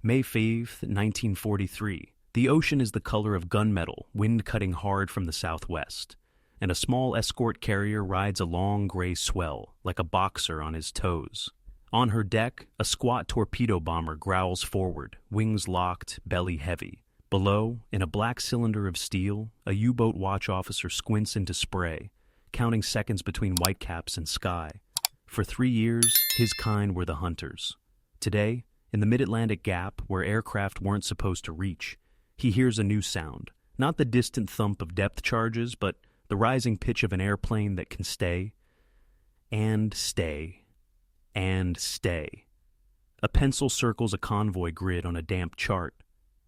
May 5, 1943. The ocean is the color of gunmetal, wind cutting hard from the southwest, and a small escort carrier rides a long gray swell, like a boxer on his toes. On her deck, a squat torpedo bomber growls forward, wings locked, belly heavy. Below, in a black cylinder of steel, a U-boat watch officer squints into spray, counting seconds between whitecaps and sky. For 3 years, his kind were the hunters. Today, in the mid-Atlantic gap, where aircraft weren't supposed to reach, he hears a new sound. Not the distant thump of depth charges, but the rising pitch of an airplane that can stay, and stay, and stay. A pencil circles a convoy grid on a damp chart.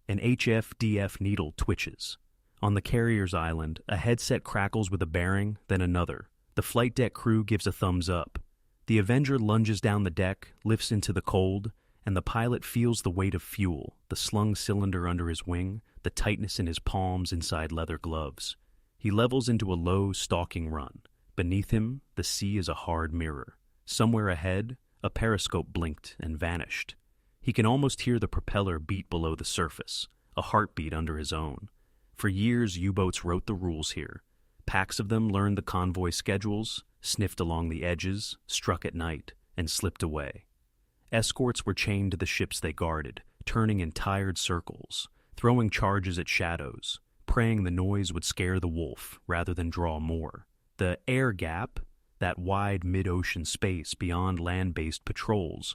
An HF-DF needle twitches. On the carrier's island, a headset crackles with a bearing, then another. The flight deck crew gives a thumbs up. The Avenger lunges down the deck, lifts into the cold, and the pilot feels the weight of fuel, the slung cylinder under his wing, the tightness in his palms inside leather gloves. He levels into a low, stalking run. Beneath him, the sea is a hard mirror. Somewhere ahead, a periscope blinked and vanished. He can almost hear the propeller beat below the surface, a heartbeat under his own. For years, U-boats wrote the rules here. Packs of them learned the convoy schedules, sniffed along the edges, struck at night, and slipped away. Escorts were chained to the ships they guarded, turning in tired circles, throwing charges at shadows, praying the noise would scare the wolf rather than draw more. The air gap, that wide mid-ocean space beyond land-based patrols,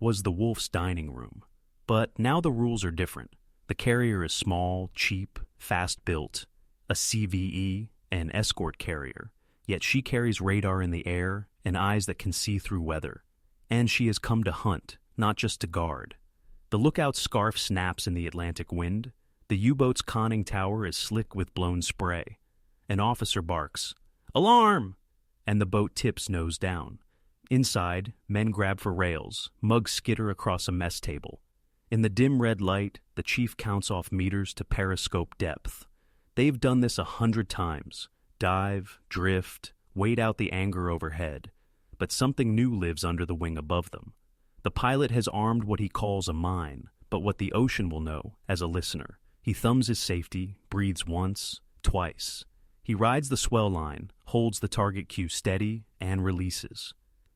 was the wolf's dining room. But now the rules are different. The carrier is small, cheap, fast-built, a CVE, an escort carrier, yet she carries radar in the air and eyes that can see through weather. And she has come to hunt, not just to guard. The lookout scarf snaps in the Atlantic wind. The U-boat's conning tower is slick with blown spray. An officer barks, "Alarm!" and the boat tips nose down. Inside, men grab for rails, mugs skitter across a mess table. In the dim red light, the chief counts off meters to periscope depth. They've done this 100 times. Dive, drift, wait out the anger overhead. But something new lives under the wing above them. The pilot has armed what he calls a mine, but what the ocean will know as a listener. He thumbs his safety, breathes once, twice. He rides the swell line, holds the target cue steady, and releases.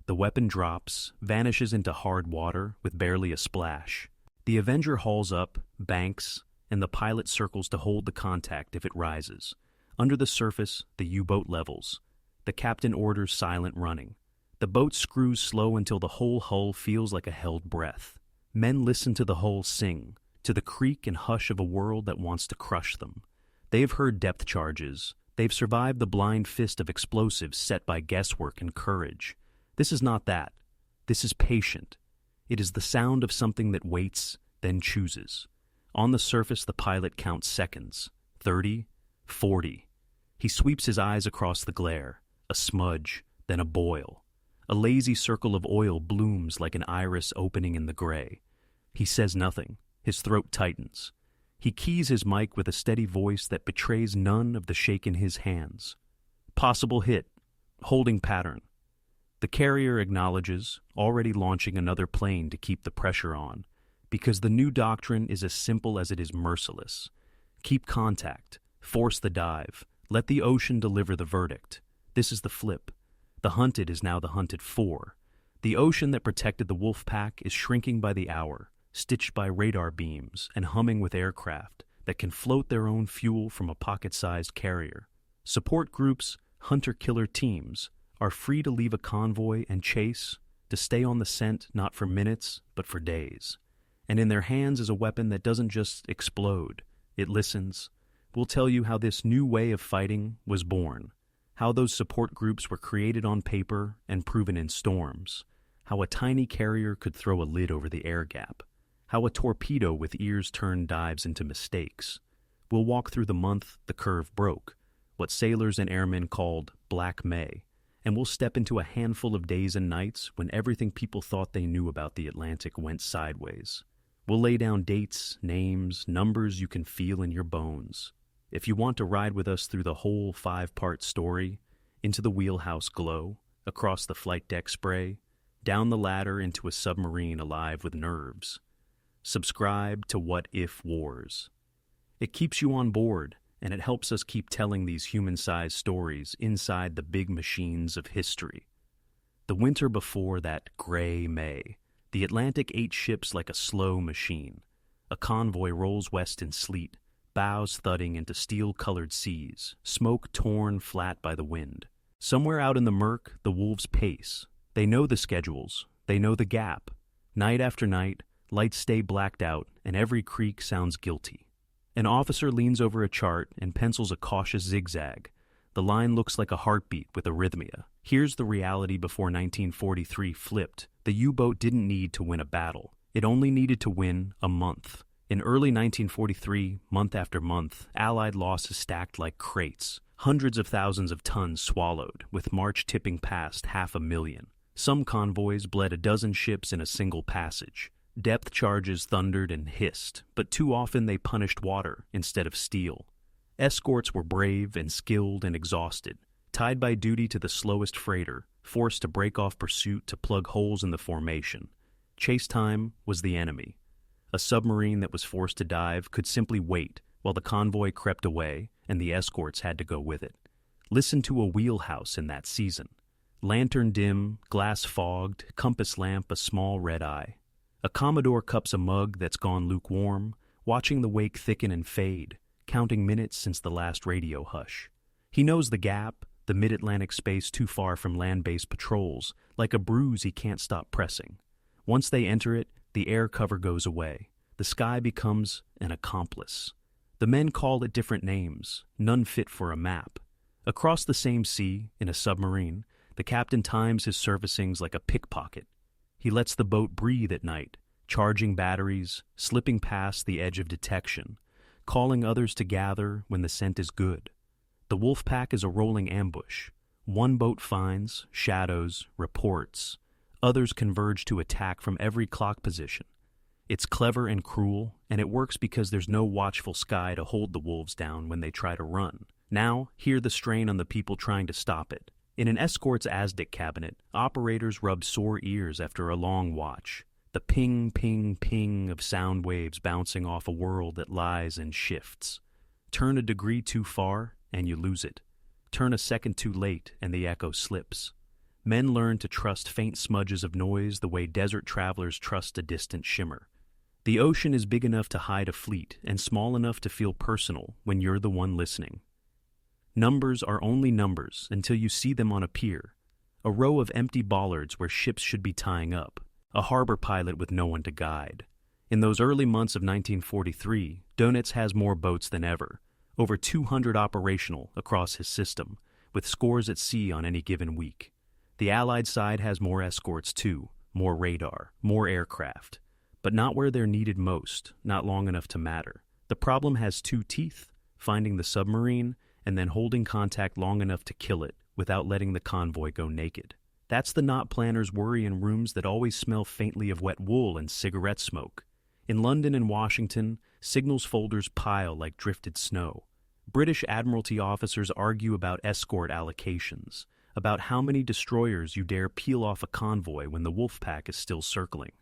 The weapon drops, vanishes into hard water with barely a splash. The Avenger hauls up, banks, and the pilot circles to hold the contact if it rises. Under the surface, the U-boat levels. The captain orders silent running. The boat screws slow until the whole hull feels like a held breath. Men listen to the hull sing, to the creak and hush of a world that wants to crush them. They've heard depth charges. They've survived the blind fist of explosives set by guesswork and courage. This is not that. This is patient. It is the sound of something that waits, then chooses. On the surface, the pilot counts seconds. 30, 40. He sweeps his eyes across the glare. A smudge, then a boil. A lazy circle of oil blooms like an iris opening in the gray. He says nothing. His throat tightens. He keys his mic with a steady voice that betrays none of the shake in his hands. Possible hit. Holding pattern. The carrier acknowledges, already launching another plane to keep the pressure on, because the new doctrine is as simple as it is merciless. Keep contact. Force the dive. Let the ocean deliver the verdict. This is the flip. The hunted is now the hunted for. The ocean that protected the wolf pack is shrinking by the hour, stitched by radar beams and humming with aircraft that can float their own fuel from a pocket-sized carrier. Support groups, hunter-killer teams, are free to leave a convoy and chase, to stay on the scent not for minutes, but for days. And in their hands is a weapon that doesn't just explode. It listens. We'll tell you how this new way of fighting was born, how those support groups were created on paper and proven in storms, how a tiny carrier could throw a lid over the air gap, how a torpedo with ears turned dives into mistakes. We'll walk through the month the curve broke, what sailors and airmen called Black May, and we'll step into a handful of days and nights when everything people thought they knew about the Atlantic went sideways. We'll lay down dates, names, numbers you can feel in your bones. If you want to ride with us through the whole 5-part story, into the wheelhouse glow, across the flight deck spray, down the ladder into a submarine alive with nerves, Subscribe to What If Wars. It keeps you on board, and it helps us keep telling these human-sized stories inside the big machines of history. The winter before that gray May, the Atlantic ate ships like a slow machine. A convoy rolls west in sleet, bows thudding into steel-colored seas, smoke torn flat by the wind. Somewhere out in the murk, the wolves pace. They know the schedules. They know the gap. Night after night, lights stay blacked out, and every creak sounds guilty. An officer leans over a chart and pencils a cautious zigzag. The line looks like a heartbeat with arrhythmia. Here's the reality before 1943 flipped. The U-boat didn't need to win a battle. It only needed to win a month. In early 1943, month after month, Allied losses stacked like crates. Hundreds of thousands of tons swallowed, with March tipping past 500,000. Some convoys bled a dozen ships in a single passage. Depth charges thundered and hissed, but too often they punished water instead of steel. Escorts were brave and skilled and exhausted, tied by duty to the slowest freighter, forced to break off pursuit to plug holes in the formation. Chase time was the enemy. A submarine that was forced to dive could simply wait while the convoy crept away and the escorts had to go with it. Listen to a wheelhouse in that season. Lantern dim, glass fogged, compass lamp a small red eye. A Commodore cups a mug that's gone lukewarm, watching the wake thicken and fade, counting minutes since the last radio hush. He knows the gap, the mid-Atlantic space too far from land-based patrols, like a bruise he can't stop pressing. Once they enter it, the air cover goes away. The sky becomes an accomplice. The men call it different names, none fit for a map. Across the same sea, in a submarine, the captain times his servicings like a pickpocket. He lets the boat breathe at night, charging batteries, slipping past the edge of detection, calling others to gather when the scent is good. The wolf pack is a rolling ambush. One boat finds, shadows, reports. Others converge to attack from every clock position. It's clever and cruel, and it works because there's no watchful sky to hold the wolves down when they try to run. Now, hear the strain on the people trying to stop it. In an escort's ASDIC cabinet, operators rub sore ears after a long watch. The ping, ping, ping of sound waves bouncing off a world that lies and shifts. Turn a degree too far, and you lose it. Turn a second too late, and the echo slips. Men learn to trust faint smudges of noise the way desert travelers trust a distant shimmer. The ocean is big enough to hide a fleet and small enough to feel personal when you're the one listening. Numbers are only numbers until you see them on a pier, a row of empty bollards where ships should be tying up, a harbor pilot with no one to guide. In those early months of 1943, Donitz has more boats than ever, over 200 operational across his system, with scores at sea on any given week. The Allied side has more escorts too, more radar, more aircraft, but not where they're needed most, not long enough to matter. The problem has two teeth, finding the submarine and then holding contact long enough to kill it without letting the convoy go naked. That's the knot planners worry in rooms that always smell faintly of wet wool and cigarette smoke. In London and Washington, signals folders pile like drifted snow. British Admiralty officers argue about escort allocations, about how many destroyers you dare peel off a convoy when the wolf pack is still circling.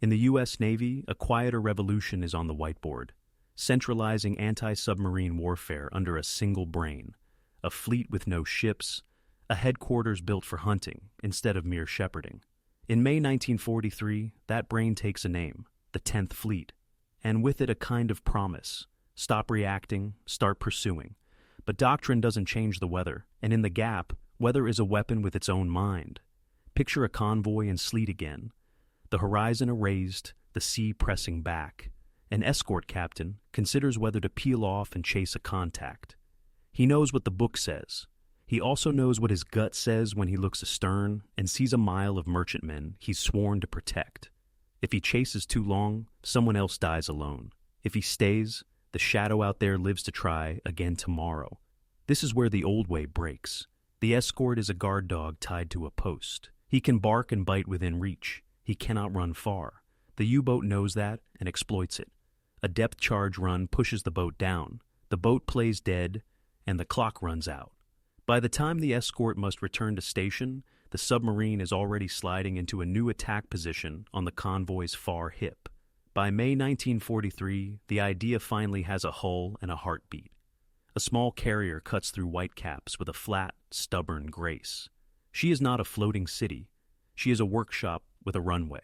In the U.S. Navy, a quieter revolution is on the whiteboard, centralizing anti-submarine warfare under a single brain, a fleet with no ships, a headquarters built for hunting instead of mere shepherding. In May 1943, that brain takes a name, the 10th Fleet, and with it a kind of promise. Stop reacting, start pursuing. But doctrine doesn't change the weather, and in the gap, weather is a weapon with its own mind. Picture a convoy in sleet again, the horizon erased, the sea pressing back. An escort captain considers whether to peel off and chase a contact. He knows what the book says. He also knows what his gut says when he looks astern and sees a mile of merchantmen he's sworn to protect. If he chases too long, someone else dies alone. If he stays, the shadow out there lives to try again tomorrow. This is where the old way breaks. The escort is a guard dog tied to a post. He can bark and bite within reach. He cannot run far. The U-boat knows that and exploits it. A depth charge run pushes the boat down. The boat plays dead, and the clock runs out. By the time the escort must return to station, the submarine is already sliding into a new attack position on the convoy's far hip. By May 1943, the idea finally has a hull and a heartbeat. A small carrier cuts through whitecaps with a flat, stubborn grace. She is not a floating city. She is a workshop with a runway.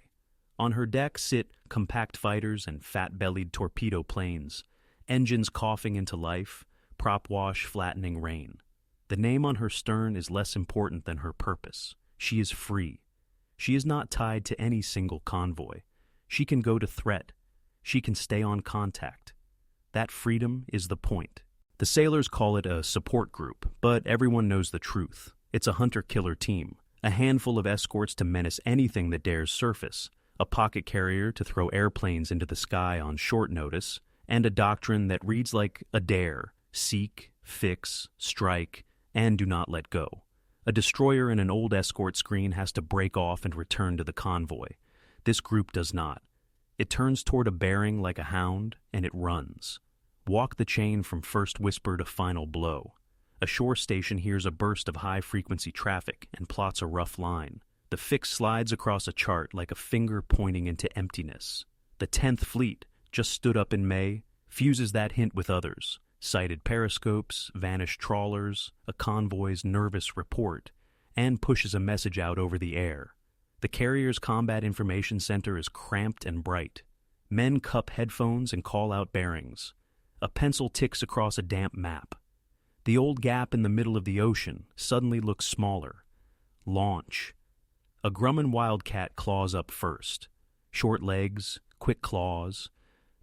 On her deck sit compact fighters and fat-bellied torpedo planes, engines coughing into life, prop wash flattening rain. The name on her stern is less important than her purpose. She is free. She is not tied to any single convoy. She can go to threat. She can stay on contact. That freedom is the point. The sailors call it a support group, but everyone knows the truth. It's a hunter-killer team, a handful of escorts to menace anything that dares surface, a pocket carrier to throw airplanes into the sky on short notice, and a doctrine that reads like a dare: seek, fix, strike, and do not let go. A destroyer in an old escort screen has to break off and return to the convoy. This group does not. It turns toward a bearing like a hound, and it runs. Walk the chain from first whisper to final blow. A shore station hears a burst of high-frequency traffic and plots a rough line. The fix slides across a chart like a finger pointing into emptiness. The 10th Fleet, just stood up in May, fuses that hint with others. Sighted periscopes, vanished trawlers, a convoy's nervous report, and pushes a message out over the air. The carrier's combat information center is cramped and bright. Men cup headphones and call out bearings. A pencil ticks across a damp map. The old gap in the middle of the ocean suddenly looks smaller. Launch. A Grumman wildcat claws up first. Short legs, quick claws.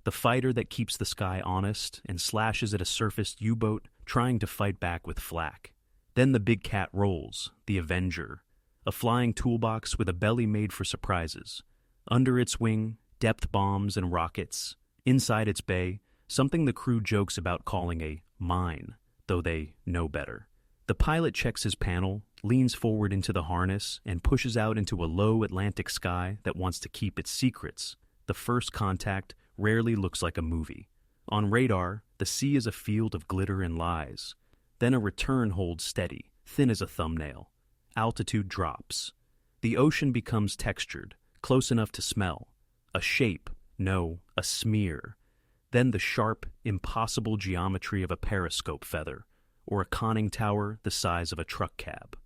The fighter that keeps the sky honest and slashes at a surfaced U-boat trying to fight back with flak. Then the big cat rolls, the Avenger. A flying toolbox with a belly made for surprises. Under its wing, depth bombs and rockets. Inside its bay, something the crew jokes about calling a mine, though they know better. The pilot checks his panel, leans forward into the harness, and pushes out into a low Atlantic sky that wants to keep its secrets. The first contact rarely looks like a movie. On radar, the sea is a field of glitter and lies. Then a return holds steady, thin as a thumbnail. Altitude drops. The ocean becomes textured, close enough to smell. A shape, no, a smear. Then the sharp, impossible geometry of a periscope feather, or a conning tower the size of a truck cab.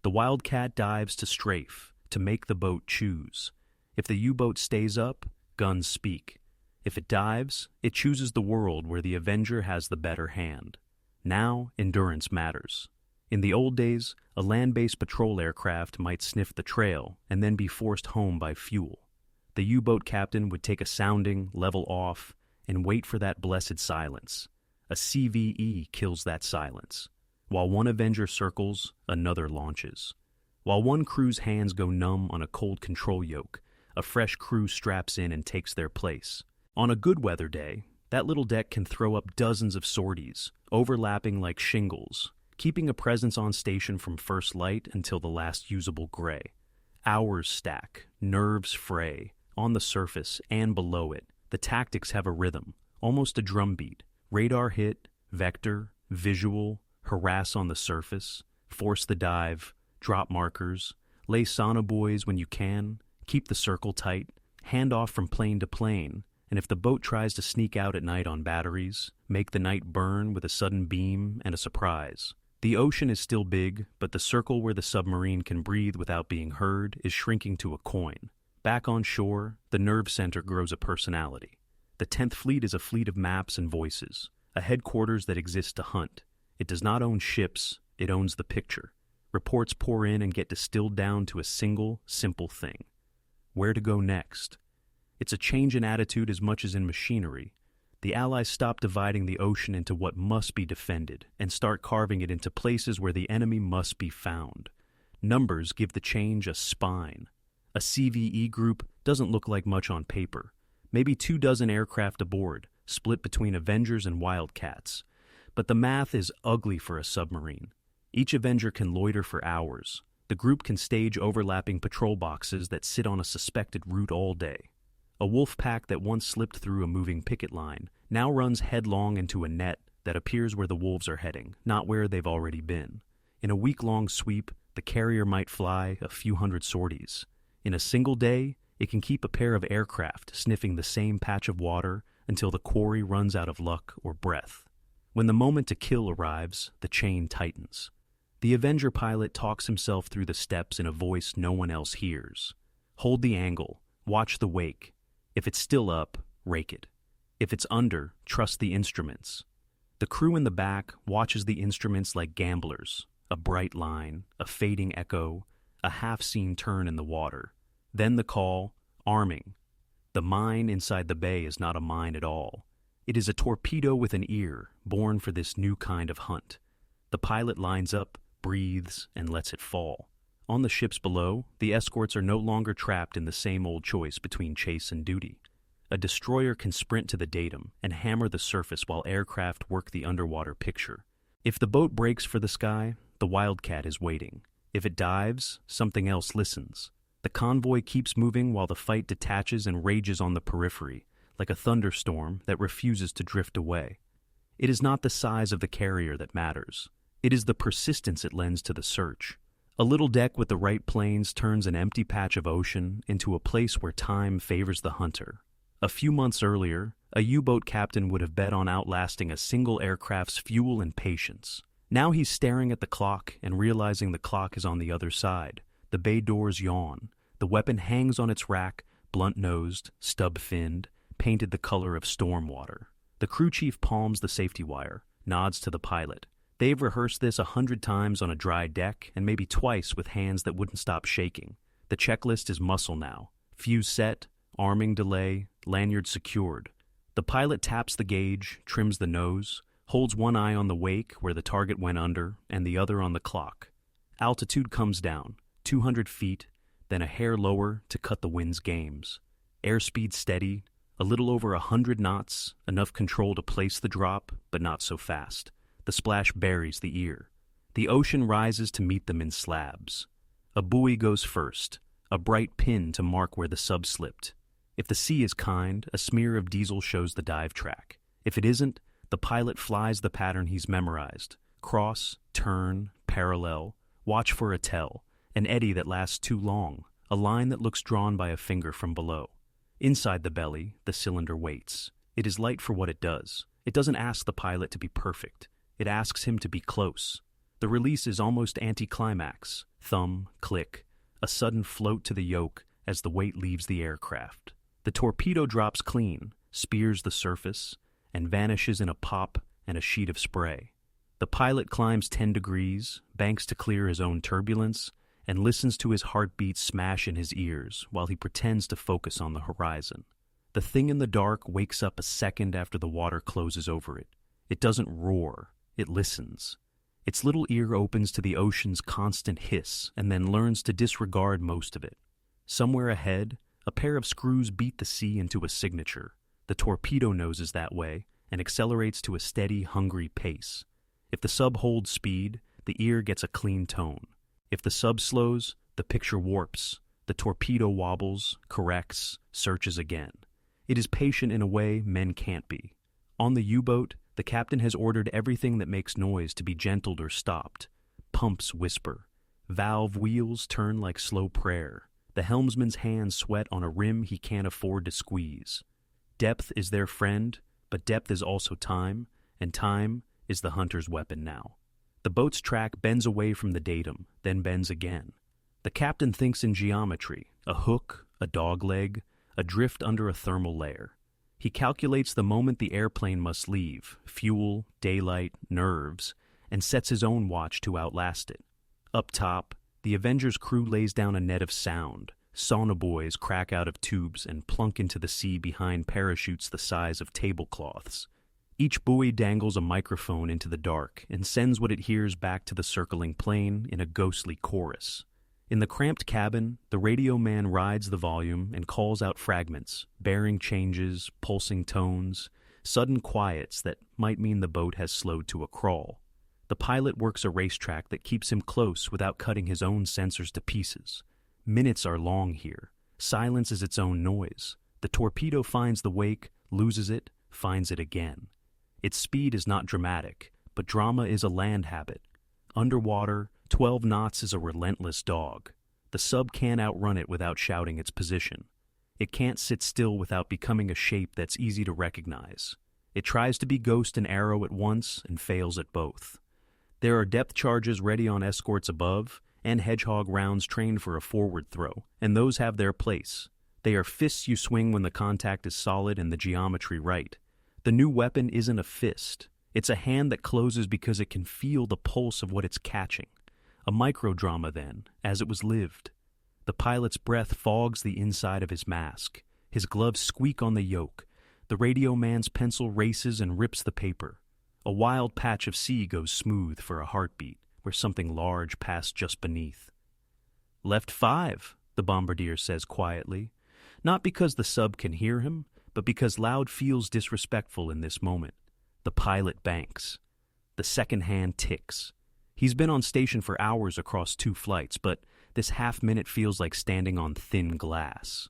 The Wildcat dives to strafe, to make the boat choose. If the U-boat stays up, guns speak. If it dives, it chooses the world where the Avenger has the better hand. Now, endurance matters. In the old days, a land-based patrol aircraft might sniff the trail and then be forced home by fuel. The U-boat captain would take a sounding, level off, and wait for that blessed silence. A CVE kills that silence. While one Avenger circles, another launches. While one crew's hands go numb on a cold control yoke, a fresh crew straps in and takes their place. On a good weather day, that little deck can throw up dozens of sorties, overlapping like shingles, keeping a presence on station from first light until the last usable gray. Hours stack, nerves fray, on the surface and below it. The tactics have a rhythm, almost a drumbeat. Radar hit, vector, visual, harass on the surface, force the dive, drop markers, lay sonobuoys when you can, keep the circle tight, hand off from plane to plane, and if the boat tries to sneak out at night on batteries, make the night burn with a sudden beam and a surprise. The ocean is still big, but the circle where the submarine can breathe without being heard is shrinking to a coin. Back on shore, the nerve center grows a personality. The 10th Fleet is a fleet of maps and voices, a headquarters that exists to hunt. It does not own ships, it owns the picture. Reports pour in and get distilled down to a single, simple thing. Where to go next? It's a change in attitude as much as in machinery. The Allies stop dividing the ocean into what must be defended and start carving it into places where the enemy must be found. Numbers give the change a spine. A CVE group doesn't look like much on paper. Maybe 24 aircraft aboard, split between Avengers and Wildcats. But the math is ugly for a submarine. Each Avenger can loiter for hours. The group can stage overlapping patrol boxes that sit on a suspected route all day. A wolf pack that once slipped through a moving picket line now runs headlong into a net that appears where the wolves are heading, not where they've already been. In a week-long sweep, the carrier might fly a few hundred sorties. In a single day, It can keep a pair of aircraft sniffing the same patch of water until the quarry runs out of luck or breath. When the moment to kill arrives, the chain tightens. The Avenger pilot talks himself through the steps in a voice no one else hears. Hold the angle, watch the wake. If it's still up, rake it. If it's under, trust the instruments. The crew in the back watches the instruments like gamblers, a bright line, a fading echo, a half-seen turn in the water. Then the call, arming. The mine inside the bay is not a mine at all. It is a torpedo with an ear, born for this new kind of hunt. The pilot lines up, breathes, and lets it fall. On the ships below, the escorts are no longer trapped in the same old choice between chase and duty. A destroyer can sprint to the datum and hammer the surface while aircraft work the underwater picture. If the boat breaks for the sky, the Wildcat is waiting. If it dives, something else listens. The convoy keeps moving while the fight detaches and rages on the periphery, like a thunderstorm that refuses to drift away. It is not the size of the carrier that matters. It is the persistence it lends to the search. A little deck with the right planes turns an empty patch of ocean into a place where time favors the hunter. A few months earlier, a U-boat captain would have bet on outlasting a single aircraft's fuel and patience. Now he's staring at the clock and realizing the clock is on the other side. The bay doors yawn. The weapon hangs on its rack, blunt-nosed, stub-finned, painted the color of storm water. The crew chief palms the safety wire, nods to the pilot. They've rehearsed this 100 times on a dry deck and maybe twice with hands that wouldn't stop shaking. The checklist is muscle now. Fuse set, arming delay, lanyard secured. The pilot taps the gauge, trims the nose, holds one eye on the wake where the target went under and the other on the clock. Altitude comes down, 200 feet, then a hair lower to cut the wind's games. Airspeed steady, a little over 100 knots, enough control to place the drop, but not so fast. The splash buries the ear. The ocean rises to meet them in slabs. A buoy goes first, a bright pin to mark where the sub slipped. If the sea is kind, a smear of diesel shows the dive track. If it isn't, the pilot flies the pattern he's memorized. Cross, turn, parallel, watch for a tell, an eddy that lasts too long, a line that looks drawn by a finger from below. Inside the belly, the cylinder waits. It is light for what it does. It doesn't ask the pilot to be perfect. It asks him to be close. The release is almost anticlimax. Thumb, click, a sudden float to the yoke as the weight leaves the aircraft. The torpedo drops clean, spears the surface, and vanishes in a pop and a sheet of spray. The pilot climbs 10 degrees, banks to clear his own turbulence, and listens to his heartbeat smash in his ears while he pretends to focus on the horizon. The thing in the dark wakes up a second after the water closes over it. It doesn't roar, it listens. Its little ear opens to the ocean's constant hiss and then learns to disregard most of it. Somewhere ahead, a pair of screws beat the sea into a signature. The torpedo noses that way and accelerates to a steady, hungry pace. If the sub holds speed, the ear gets a clean tone. If the sub slows, the picture warps. The torpedo wobbles, corrects, searches again. It is patient in a way men can't be. On the U-boat, the captain has ordered everything that makes noise to be gentled or stopped. Pumps whisper. Valve wheels turn like slow prayer. The helmsman's hands sweat on a rim he can't afford to squeeze. Depth is their friend, but depth is also time, and time is the hunter's weapon now. The boat's track bends away from the datum, then bends again. The captain thinks in geometry, a hook, a dogleg, a drift under a thermal layer. He calculates the moment the airplane must leave, fuel, daylight, nerves, and sets his own watch to outlast it. Up top, the Avenger's crew lays down a net of sound. Sonobuoys crack out of tubes and plunk into the sea behind parachutes the size of tablecloths. Each buoy dangles a microphone into the dark and sends what it hears back to the circling plane in a ghostly chorus. In the cramped cabin, the radio man rides the volume and calls out fragments, bearing changes, pulsing tones, sudden quiets that might mean the boat has slowed to a crawl. The pilot works a racetrack that keeps him close without cutting his own sensors to pieces. Minutes are long here. Silence is its own noise. The torpedo finds the wake, loses it, finds it again. Its speed is not dramatic, but drama is a land habit. Underwater, 12 knots is a relentless dog. The sub can't outrun it without shouting its position. It can't sit still without becoming a shape that's easy to recognize. It tries to be Ghost and Arrow at once and fails at both. There are depth charges ready on escorts above, and hedgehog rounds trained for a forward throw, and those have their place. They are fists you swing when the contact is solid and the geometry right. The new weapon isn't a fist. It's a hand that closes because it can feel the pulse of what it's catching. A microdrama, then, as it was lived. The pilot's breath fogs the inside of his mask. His gloves squeak on the yoke. The radio man's pencil races and rips the paper. A wild patch of sea goes smooth for a heartbeat, where something large passed just beneath. "Left 5, the bombardier says quietly, not because the sub can hear him, but because Loud feels disrespectful in this moment. The pilot banks. The second hand ticks. He's been on station for hours across 2 flights, but this half-minute feels like standing on thin glass.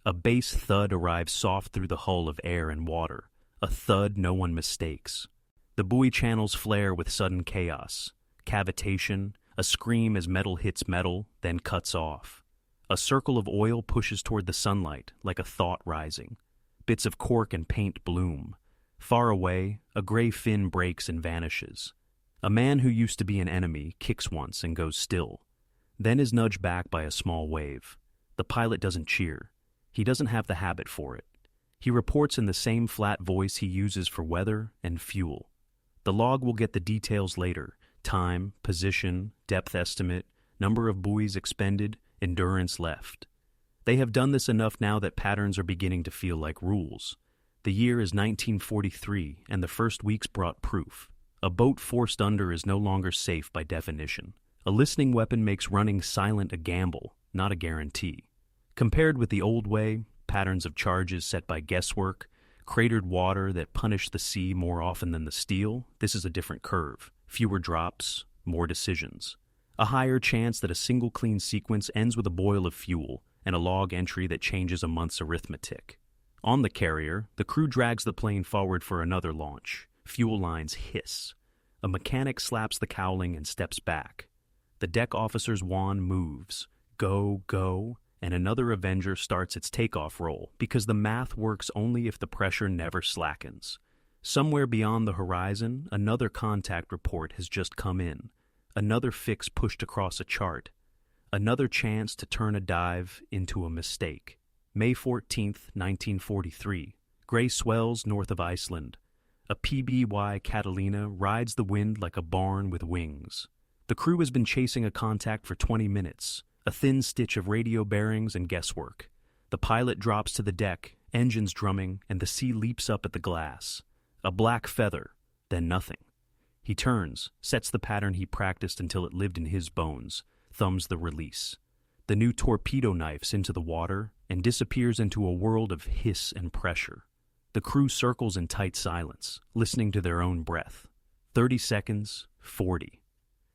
A bass thud arrives soft through the hull of air and water, a thud no one mistakes. The buoy channels flare with sudden chaos. Cavitation, a scream as metal hits metal, then cuts off. A circle of oil pushes toward the sunlight, like a thought rising. Bits of cork and paint bloom. Far away, a gray fin breaks and vanishes. A man who used to be an enemy kicks once and goes still, then is nudged back by a small wave. The pilot doesn't cheer. He doesn't have the habit for it. He reports in the same flat voice he uses for weather and fuel. The log will get the details later: time, position, depth estimate, number of buoys expended, endurance left. They have done this enough now that patterns are beginning to feel like rules. The year is 1943, and the first weeks brought proof. A boat forced under is no longer safe by definition. A listening weapon makes running silent a gamble, not a guarantee. Compared with the old way, patterns of charges set by guesswork, cratered water that punish the sea more often than the steel, this is a different curve. Fewer drops, more decisions. A higher chance that a single clean sequence ends with a boil of fuel and a log entry that changes a month's arithmetic. On the carrier, the crew drags the plane forward for another launch. Fuel lines hiss. A mechanic slaps the cowling and steps back. The deck officer's wand moves. Go, go, and another Avenger starts its takeoff roll because the math works only if the pressure never slackens. Somewhere beyond the horizon, another contact report has just come in. Another fix pushed across a chart. Another chance to turn a dive into a mistake. May 14th, 1943. Gray swells north of Iceland. A PBY Catalina rides the wind like a barn with wings. The crew has been chasing a contact for 20 minutes, a thin stitch of radio bearings and guesswork. The pilot drops to the deck, engines drumming, and the sea leaps up at the glass. A black feather, then nothing. He turns, sets the pattern he practiced until it lived in his bones, thumbs the release. The new torpedo knifes into the water and disappears into a world of hiss and pressure. The crew circles in tight silence, listening to their own breath. 30 seconds, 40.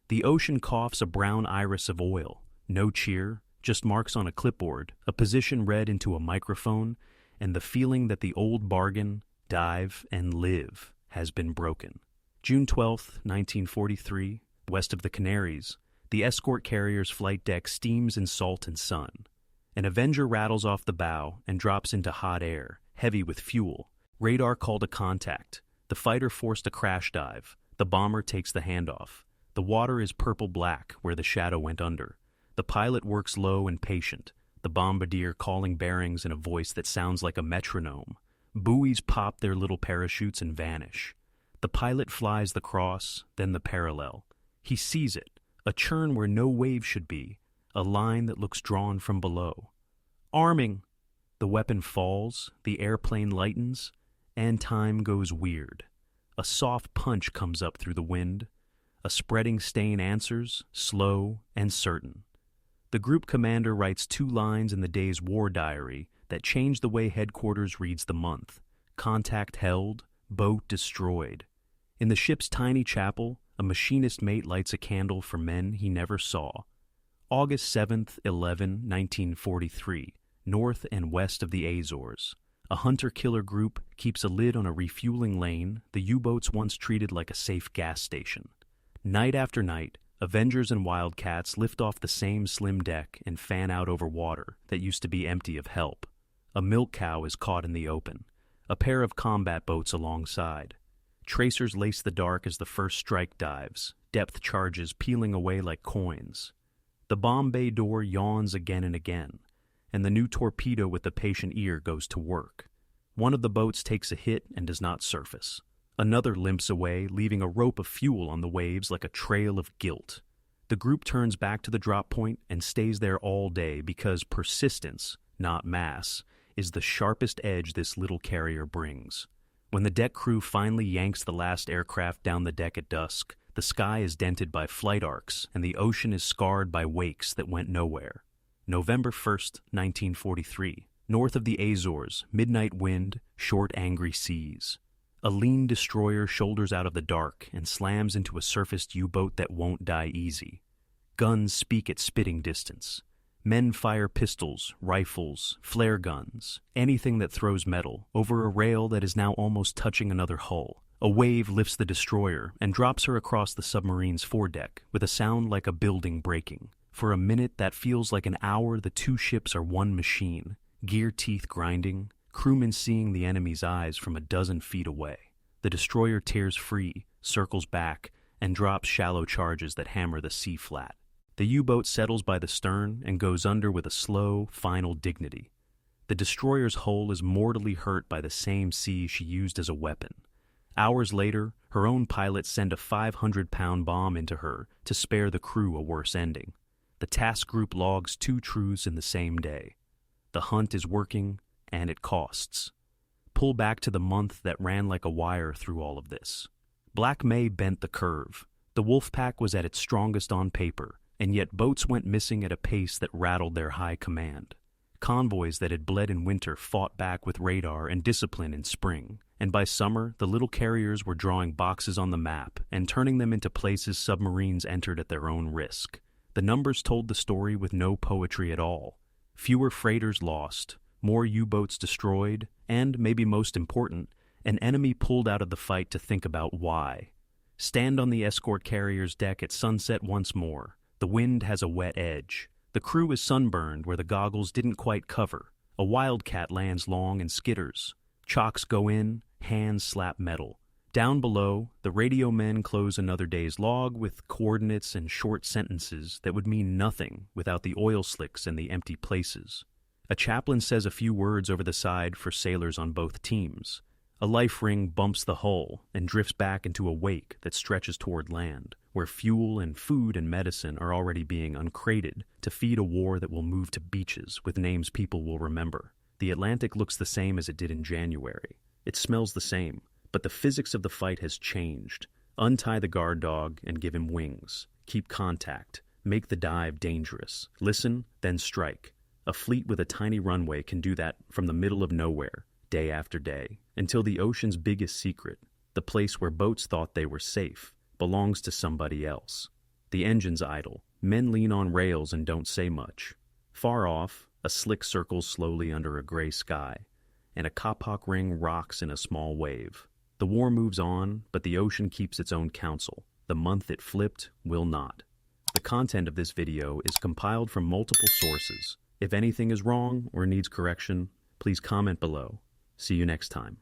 The ocean coughs a brown iris of oil. No cheer, just marks on a clipboard, a position read into a microphone, and the feeling that the old bargain, dive and live, has been broken. June 12, 1943, west of the Canaries, the escort carrier's flight deck steams in salt and sun. An Avenger rattles off the bow and drops into hot air, heavy with fuel. Radar called a contact. The fighter forced a crash dive. The bomber takes the handoff. The water is purple-black where the shadow went under. The pilot works low and patient, the bombardier calling bearings in a voice that sounds like a metronome. Buoys pop their little parachutes and vanish. The pilot flies the cross, then the parallel. He sees it, a churn where no wave should be, a line that looks drawn from below. Arming! The weapon falls, the airplane lightens, and time goes weird. A soft punch comes up through the wind. A spreading stain answers, slow and certain. The group commander writes 2 lines in the day's war diary that change the way headquarters reads the month. Contact held, boat destroyed. In the ship's tiny chapel, a machinist mate lights a candle for men he never saw. August 7th, 1943, north and west of the Azores. A hunter-killer group keeps a lid on a refueling lane the U-boats once treated like a safe gas station. Night after night, Avengers and Wildcats lift off the same slim deck and fan out over water that used to be empty of help. A milk cow is caught in the open, a pair of combat boats alongside. Tracers lace the dark as the first strike dives, depth charges peeling away like coins. The bomb bay door yawns again and again, and the new torpedo with the patient ear goes to work. One of the boats takes a hit and does not surface. Another limps away, leaving a rope of fuel on the waves like a trail of guilt. The group turns back to the drop point and stays there all day because persistence, not mass, is the sharpest edge this little carrier brings. When the deck crew finally yanks the last aircraft down the deck at dusk, the sky is dented by flight arcs and the ocean is scarred by wakes that went nowhere. November 1st, 1943. North of the Azores, midnight wind, short angry seas. A lean destroyer shoulders out of the dark and slams into a surfaced U-boat that won't die easy. Guns speak at spitting distance. Men fire pistols, rifles, flare guns, anything that throws metal, over a rail that is now almost touching another hull. A wave lifts the destroyer and drops her across the submarine's foredeck with a sound like a building breaking. For a minute that feels like an hour, the two ships are one machine, gear teeth grinding, crewmen seeing the enemy's eyes from a dozen feet away. The destroyer tears free, circles back, and drops shallow charges that hammer the sea flat. The U-boat settles by the stern and goes under with a slow, final dignity. The destroyer's hull is mortally hurt by the same sea she used as a weapon. Hours later, her own pilots send a 500-pound bomb into her to spare the crew a worse ending. The task group logs 2 truths in the same day. The hunt is working, and it costs. Pull back to the month that ran like a wire through all of this. Black May bent the curve. The Wolfpack was at its strongest on paper, and yet boats went missing at a pace that rattled their high command. Convoys that had bled in winter fought back with radar and discipline in spring, and by summer the little carriers were drawing boxes on the map and turning them into places submarines entered at their own risk. The numbers told the story with no poetry at all. Fewer freighters lost, more U-boats destroyed, and, maybe most important, an enemy pulled out of the fight to think about why. Stand on the escort carrier's deck at sunset once more. The wind has a wet edge. The crew is sunburned where the goggles didn't quite cover. A wildcat lands long and skitters. Chocks go in, hands slap metal. Down below, the radio men close another day's log with coordinates and short sentences that would mean nothing without the oil slicks and the empty places. A chaplain says a few words over the side for sailors on both teams. A life ring bumps the hull and drifts back into a wake that stretches toward land, where fuel and food and medicine are already being uncrated to feed a war that will move to beaches with names people will remember. The Atlantic looks the same as it did in January. It smells the same, but the physics of the fight has changed. Untie the guard dog and give him wings. Keep contact. Make the dive dangerous. Listen, then strike. A fleet with a tiny runway can do that from the middle of nowhere, day after day, until the ocean's biggest secret, the place where boats thought they were safe, belongs to somebody else. The engine's idle. Men lean on rails and don't say much. Far off, a slick circles slowly under a gray sky, and a kapok ring rocks in a small wave. The war moves on, but the ocean keeps its own counsel. The month it flipped will not. The content of this video is compiled from multiple sources. If anything is wrong or needs correction, please comment below. See you next time.